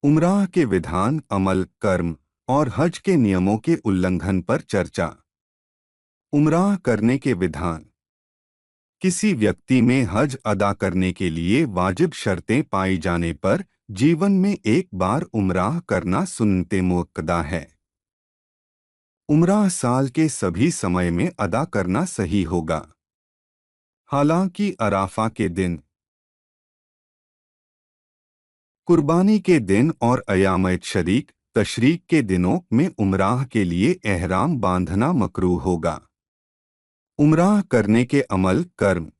उमराह के विधान, अमल, कर्म और हज के नियमों के उल्लंघन पर चर्चा। उमराह करने के विधान। किसी व्यक्ति में हज अदा करने के लिए वाजिब शर्तें पाई जाने पर जीवन में एक बार उमराह करना सुन्नते मुअक्कदा है। उमराह साल के सभी समय में अदा करना सही होगा। हालांकि अराफा के दिन, कुर्बानी के दिन और अयामत शरीक तशरीक के दिनों में उमराह के लिए एहराम बांधना मकरूह होगा। उमराह करने के अमल, कर्म।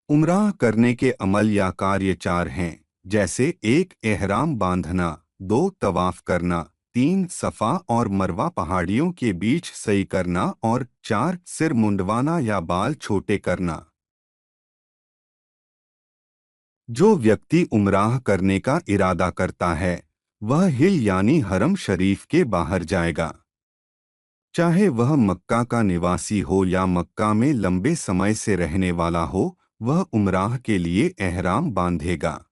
उमराह करने के अमल या कार्य चार हैं, जैसे 1 एहराम बांधना, 2 तवाफ करना, 3 सफ़ा और मरवा पहाड़ियों के बीच सई करना और 4 सिर मुंडवाना या बाल छोटे करना। जो व्यक्ति उमराह करने का इरादा करता है वह हिल यानी हरम शरीफ के बाहर जाएगा। चाहे वह मक्का का निवासी हो या मक्का में लंबे समय से रहने वाला हो, वह उमराह के लिए एहराम बांधेगा।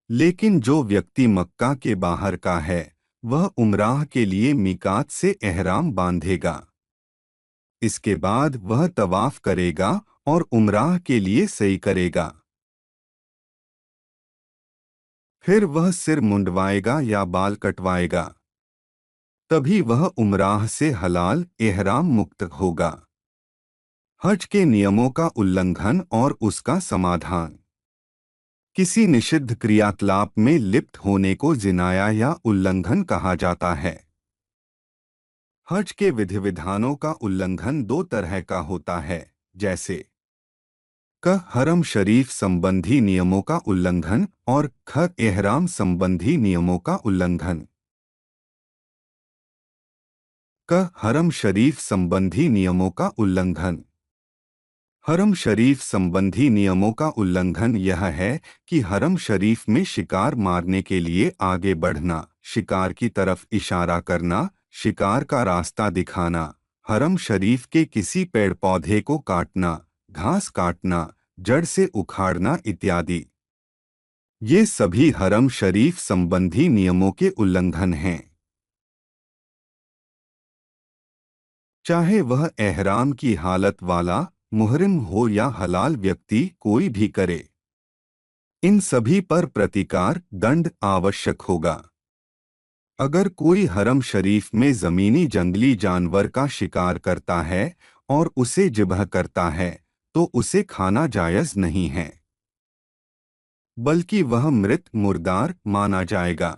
लेकिन जो व्यक्ति मक्का के बाहर का है वह उमराह के लिए मीकात से एहराम बांधेगा। इसके बाद वह तवाफ करेगा और उमराह के लिए सई करेगा। फिर वह सिर मुंडवाएगा या बाल कटवाएगा। तभी वह उमराह से हलाल एहराम मुक्त होगा। हज के नियमों का उल्लंघन और उसका समाधान। किसी निषिद्ध क्रियाकलाप में लिप्त होने को जिनाया या उल्लंघन कहा जाता है। हज के विधि विधानों का उल्लंघन दो तरह का होता है, जैसे क हरम शरीफ संबंधी नियमों का उल्लंघन और ख एहराम संबंधी नियमों का उल्लंघन। क हरम शरीफ संबंधी नियमों का उल्लंघन। हरम शरीफ संबंधी नियमों का उल्लंघन यह है कि हरम शरीफ में शिकार मारने के लिए आगे बढ़ना, शिकार की तरफ इशारा करना, शिकार का रास्ता दिखाना, हरम शरीफ के किसी पेड़ पौधे को काटना, घास काटना, जड़ से उखाड़ना इत्यादि। ये सभी हरम शरीफ संबंधी नियमों के उल्लंघन हैं। चाहे वह एहराम की हालत वाला मुहरिम हो या हलाल व्यक्ति कोई भी करे, इन सभी पर प्रतिकार दंड आवश्यक होगा। अगर कोई हरम शरीफ में ज़मीनी जंगली जानवर का शिकार करता है और उसे ज़िबह करता है तो उसे खाना जायज़ नहीं है, बल्कि वह मृत मुर्दार माना जाएगा।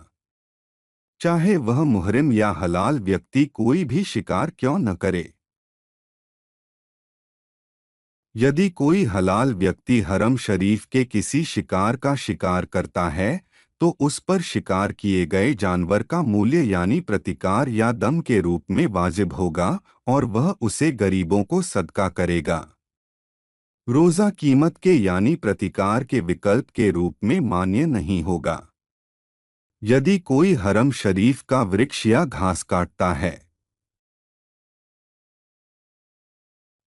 चाहे वह मुहरिम या हलाल व्यक्ति कोई भी शिकार क्यों न करे। यदि कोई हलाल व्यक्ति हरम शरीफ के किसी शिकार का शिकार करता है तो उस पर शिकार किए गए जानवर का मूल्य यानी प्रतिकार या दम के रूप में वाजिब होगा और वह उसे गरीबों को सदका करेगा। रोज़ा कीमत के यानी प्रतिकार के विकल्प के रूप में मान्य नहीं होगा। यदि कोई हरम शरीफ का वृक्ष या घास काटता है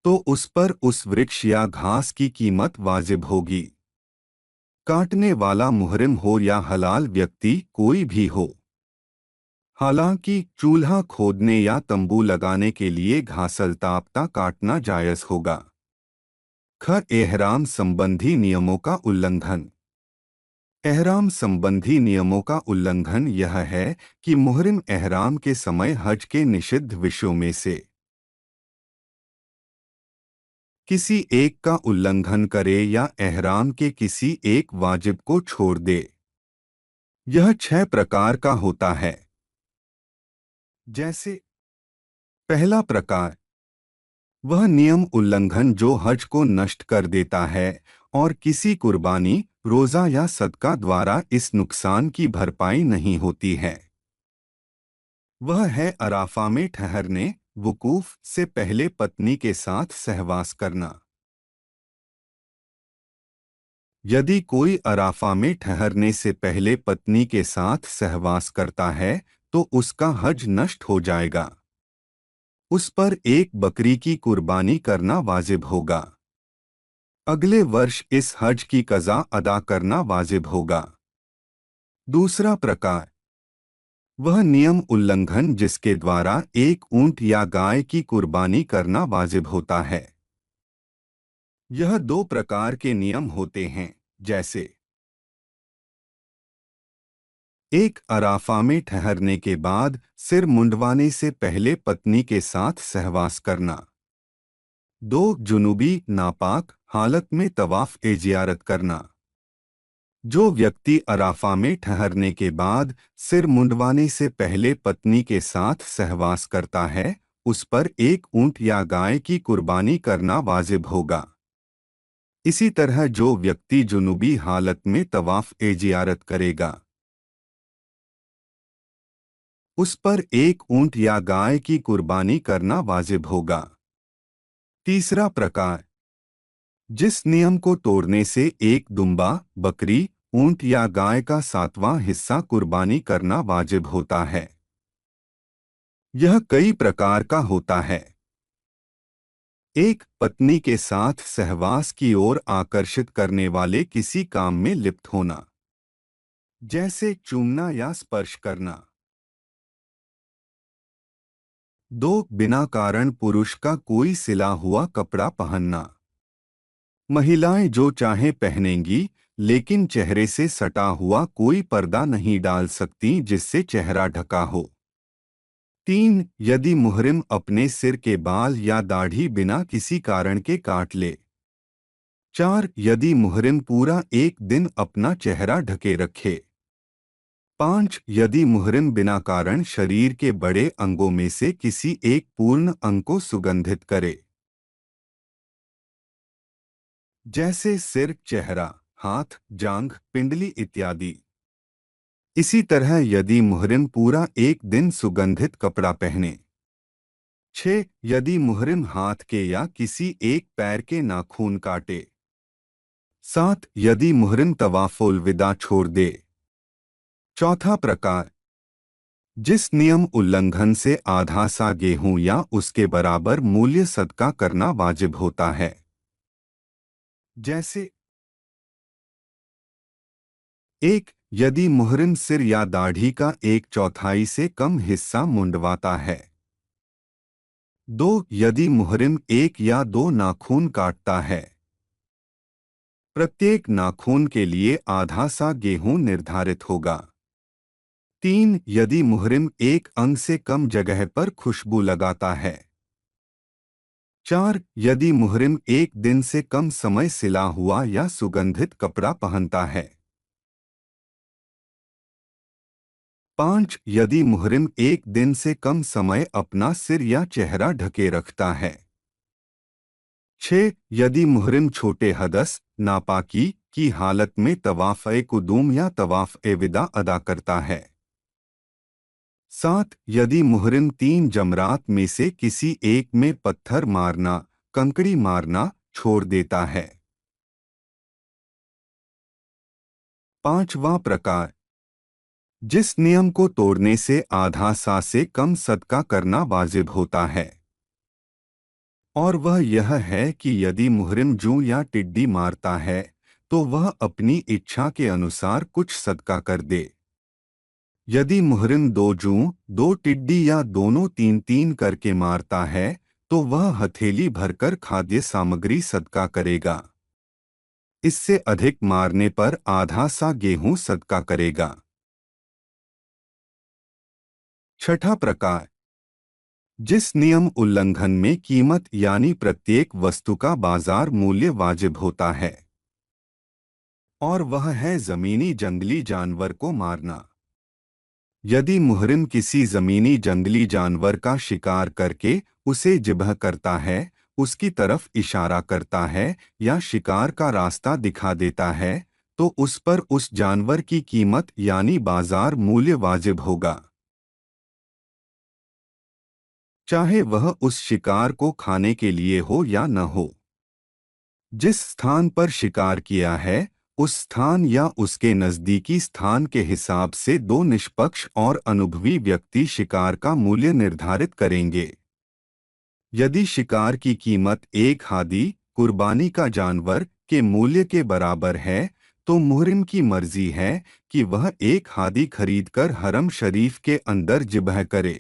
तो उस पर उस वृक्ष या घास की कीमत वाजिब होगी। काटने वाला मुहरिम हो या हलाल व्यक्ति कोई भी हो। हालांकि चूल्हा खोदने या तंबू लगाने के लिए घासल-ताप्ता काटना जायज़ होगा। ख एहराम संबंधी नियमों का उल्लंघन। एहराम संबंधी नियमों का उल्लंघन यह है कि मुहरिम एहराम के समय हज के निषिद्ध विषयों में से किसी एक का उल्लंघन करे या एहराम के किसी एक वाजिब को छोड़ दे। यह 6 प्रकार का होता है, जैसे पहला प्रकार, वह नियम उल्लंघन जो हज को नष्ट कर देता है और किसी कुर्बानी, रोज़ा या सदका द्वारा इस नुकसान की भरपाई नहीं होती है। वह है अराफा में ठहरने, वुकूफ से पहले पत्नी के साथ सहवास करना। यदि कोई अराफा में ठहरने से पहले पत्नी के साथ सहवास करता है तो उसका हज नष्ट हो जाएगा। उस पर एक बकरी की कुर्बानी करना वाजिब होगा। अगले वर्ष इस हज की कज़ा अदा करना वाजिब होगा। दूसरा प्रकार, वह नियम उल्लंघन जिसके द्वारा एक ऊंट या गाय की कुर्बानी करना वाजिब होता है। यह दो प्रकार के नियम होते हैं, जैसे एक, अराफा में ठहरने के बाद सिर मुंडवाने से पहले पत्नी के साथ सहवास करना। दो, जुनूबी नापाक हालत में तवाफ ए जियारत करना। जो व्यक्ति अराफा में ठहरने के बाद सिर मुंडवाने से पहले पत्नी के साथ सहवास करता है, उस पर एक ऊंट या गाय की कुर्बानी करना वाजिब होगा। इसी तरह जो व्यक्ति जुनूबी हालत में तवाफ ए जियारत करेगा, उस पर एक ऊंट या गाय की कुर्बानी करना वाजिब होगा। तीसरा प्रकार, जिस नियम को तोड़ने से एक दुम्बा, बकरी, ऊंट या गाय का 7वां हिस्सा कुर्बानी करना वाजिब होता है। यह कई प्रकार का होता है। एक, पत्नी के साथ सहवास की ओर आकर्षित करने वाले किसी काम में लिप्त होना, जैसे चूमना या स्पर्श करना। दो, बिना कारण पुरुष का कोई सिला हुआ कपड़ा पहनना। महिलाएं जो चाहे पहनेंगी, लेकिन चेहरे से सटा हुआ कोई पर्दा नहीं डाल सकती जिससे चेहरा ढका हो। तीन, यदि मुहरिम अपने सिर के बाल या दाढ़ी बिना किसी कारण के काट ले। चार, यदि मुहरिम पूरा एक दिन अपना चेहरा ढके रखे। पाँच, यदि मुहरिम बिना कारण शरीर के बड़े अंगों में से किसी एक पूर्ण अंग को सुगंधित करे, जैसे सिर, चेहरा, हाथ, जांघ, पिंडली इत्यादि। इसी तरह यदि मुहरिम पूरा एक दिन सुगंधित कपड़ा पहने। 6, यदि मुहरिम हाथ के या किसी एक पैर के नाखून काटे। 7, यदि मुहरिम तवाफुल विदा छोड़ दे। चौथा प्रकार, जिस नियम उल्लंघन से आधा सा गेहूं या उसके बराबर मूल्य सदका करना वाजिब होता है, जैसे एक, यदि मुहरिम सिर या दाढ़ी का 1/4 से कम हिस्सा मुंडवाता है। दो, यदि मुहरिम एक या दो नाखून काटता है। प्रत्येक नाखून के लिए आधा सा गेहूं निर्धारित होगा। तीन, यदि मुहरिम एक अंग से कम जगह पर खुशबू लगाता है। चार, यदि मुहरिम एक दिन से कम समय सिला हुआ या सुगंधित कपड़ा पहनता है। पाँच, यदि मुहरिम एक दिन से कम समय अपना सिर या चेहरा ढके रखता है। 6, यदि मुहरिम छोटे हदस, नापाकी की हालत में तवाफ़-ए-कुदूम या तवाफ़-ए-विदा अदा करता है। 7, यदि मुहरिम 3 जमरात में से किसी एक में पत्थर मारना, कंकड़ी मारना छोड़ देता है। पांचवा प्रकार, जिस नियम को तोड़ने से आधा सा से कम सदका करना वाजिब होता है, और वह यह है कि यदि मुहरिम जूं या टिड्डी मारता है तो वह अपनी इच्छा के अनुसार कुछ सदका कर दे। यदि मुहरिम 2 जूं, 2 टिड्डी या दोनों 3-3 करके मारता है तो वह हथेली भरकर खाद्य सामग्री सदका करेगा। इससे अधिक मारने पर आधा सा गेहूं सदका करेगा। छठा प्रकार, जिस नियम उल्लंघन में कीमत यानी प्रत्येक वस्तु का बाजार मूल्य वाजिब होता है, और वह है जमीनी जंगली जानवर को मारना। यदि मुहरिम किसी जमीनी जंगली जानवर का शिकार करके उसे ज़िबह करता है, उसकी तरफ इशारा करता है या शिकार का रास्ता दिखा देता है, तो उस पर उस जानवर की कीमत यानी बाजार मूल्य वाजिब होगा, चाहे वह उस शिकार को खाने के लिए हो या न हो। जिस स्थान पर शिकार किया है, उस स्थान या उसके नज़दीकी स्थान के हिसाब से दो निष्पक्ष और अनुभवी व्यक्ति शिकार का मूल्य निर्धारित करेंगे। यदि शिकार की कीमत एक हादी, कुर्बानी का जानवर, के मूल्य के बराबर है, तो मुहरिम की मर्जी है कि वह एक हादी खरीदकर हरम शरीफ के अंदर ज़िब्ह करे,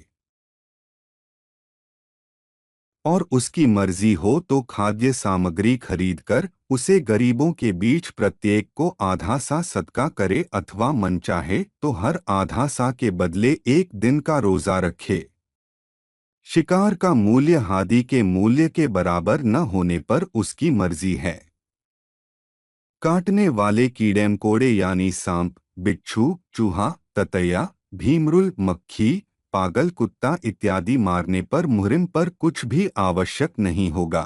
और उसकी मर्जी हो तो खाद्य सामग्री खरीदकर उसे गरीबों के बीच प्रत्येक को आधा सा सदका करे, अथवा मन चाहे तो हर आधा सा के बदले एक दिन का रोजा रखे। शिकार का मूल्य हादी के मूल्य के बराबर न होने पर उसकी मर्जी है। काटने वाले कीड़े मकोड़े यानी सांप, बिच्छू, चूहा, ततैया, भीमरुल, मक्खी, पागल कुत्ता इत्यादि मारने पर मुहरिम पर कुछ भी आवश्यक नहीं होगा।